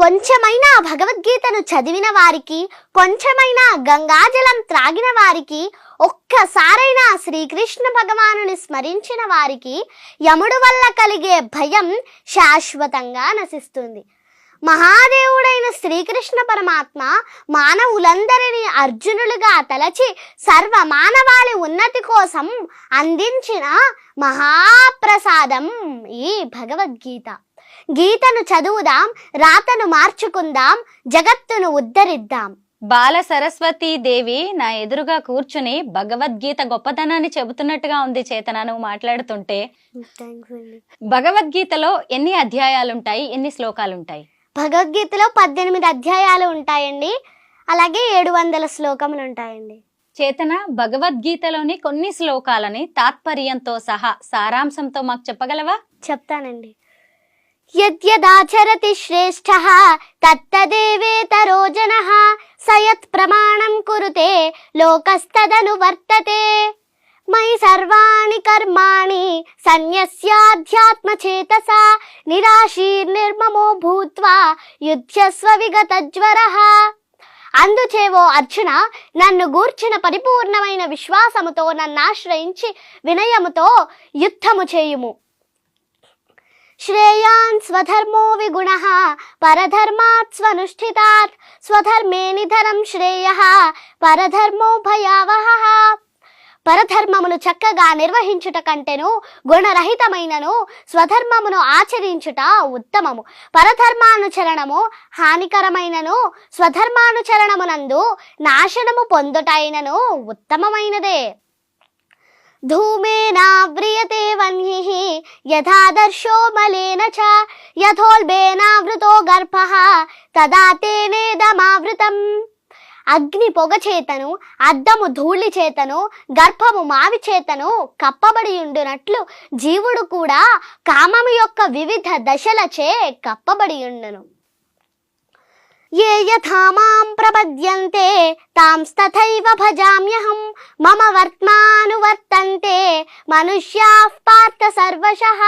కొంచెమైనా భగవద్గీతను చదివిన వారికి, కొంచెమైనా గంగాజలం త్రాగిన వారికి, ఒక్కసారైనా శ్రీకృష్ణ భగవానుని స్మరించిన వారికి యముడు వల్ల కలిగే భయం శాశ్వతంగా నశిస్తుంది. మహాదేవుడైన శ్రీకృష్ణ పరమాత్మ మానవులందరినీ అర్జునులుగా తలచి సర్వ మానవాళి ఉన్నతి కోసం అందించిన మహాప్రసాదం ఈ భగవద్గీత. గీతను చదువుదాం, రాతను మార్చుకుందాం, జగత్తును ఉద్ధరిద్దాం. బాల సరస్వతీ దేవి నా ఎదురుగా కూర్చుని భగవద్గీత గొప్పతనాన్ని చెబుతున్నట్టుగా ఉంది చేతన నువ్వు మాట్లాడుతుంటే. భగవద్గీతలో ఎన్ని అధ్యాయాలుంటాయి, ఎన్ని శ్లోకాలుంటాయి? భగవద్గీతలో 18 అధ్యాయాలు ఉంటాయండి, అలాగే 700 శ్లోకములు ఉంటాయండి. చేతన, భగవద్గీతలోని కొన్ని శ్లోకాలని తాత్పర్యంతో సహా సారాంశంతో మాకు చెప్పగలవా? చెప్తానండి. యద్యదాచరతి శ్రేష్ఠః తత్తదేవేతరో జనః సయత్ ప్రమాణం కురుతే లోకస్తదను వర్తతే మయి సర్వాణి కర్మాణి సన్యస్యాధ్యాత్మచేతసా నిరాశీర్నిర్మమో భూత్వా యుధ్యస్వ విగతజ్వరః. అందుచేవో అర్జున, నన్ను గూర్చిన పరిపూర్ణమైన విశ్వాసముతో నన్నాశ్రయించి వినయముతో యుద్ధము చేయుము. శ్రేయాన్ స్వధర్మో విగుణః పరధర్మాత్ స్వనుష్ఠితాత్ స్వధర్మే నిధనం శ్రేయః పరధర్మో భయావహః. పరధర్మమును చక్కగా నిర్వహించుట కంటెను గుణరహితమైనను స్వధర్మమును ఆచరించుట ఉత్తమము. పరధర్మానుచరణము హానికరమైనను స్వధర్మానుచరణమునందు నాశనము పొందుటైనను ఉత్తమమైనదే. ధూమేనావ్రియతే వన్హిః యథాదర్శో మలేన చ యథోల్బేనావృతో గర్భః తదా తేనేదమావృతం. అగ్ని పొగ చేతను, అద్దము ధూళి చేతను, గర్భము మావి చేతను కప్పబడి ఉండునట్లు జీవుడు కూడా కామము యొక్క వివిధ దశలచే కప్పబడి ఉండును. ఏ యథా మాం ప్రపద్యంతే తాంస్తథైవ భజామ్యహం మమ వర్త్మానువర్తంతే మనుష్యాః పార్థ సర్వశః.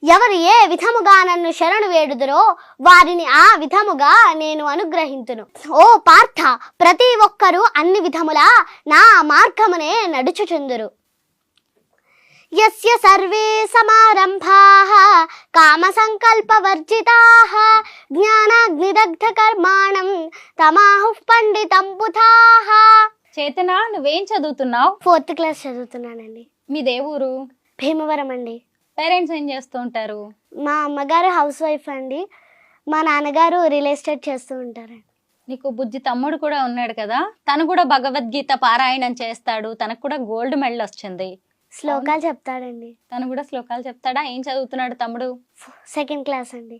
ఎవరు ఏ విధముగా నన్ను శరణు వేడుదురో వారిని ఆ విధముగా నేను అనుగ్రహింతును. ఓ పార్థ, ప్రతి ఒక్కరూ అన్ని విధములా నా మార్గమునే నడుచుచుందురు. యస్య సర్వే సమారంభాః కామ సంకల్ప వర్జితాః జ్ఞానాగ్నిదగ్ధ కర్మాణం తమాహుః పండితం బుధాః. చేతన, నువ్వేం చదువుతున్నావు? 4th class చదువుతున్నానండి. మీ దేవురు? భీమవరం అండి. పేరెంట్స్ ఏం చేస్తూ ఉంటారు? మా అమ్మగారు హౌస్ వైఫ్ అండి, మా నాన్నగారు రియల్ ఎస్టేట్ చేస్తూ ఉంటారండి. నీకు బుజ్జి తమ్ముడు కూడా ఉన్నాడు కదా, తను కూడా భగవద్గీత పారాయణం చేస్తాడు, తనకు కూడా గోల్డ్ మెడల్ వచ్చింది. శ్లోకాలు చెప్తాడండి. తను కూడా శ్లోకాలు చెప్తాడా? ఏం చదువుతున్నాడు తమ్ముడు? 2nd క్లాస్ అండి.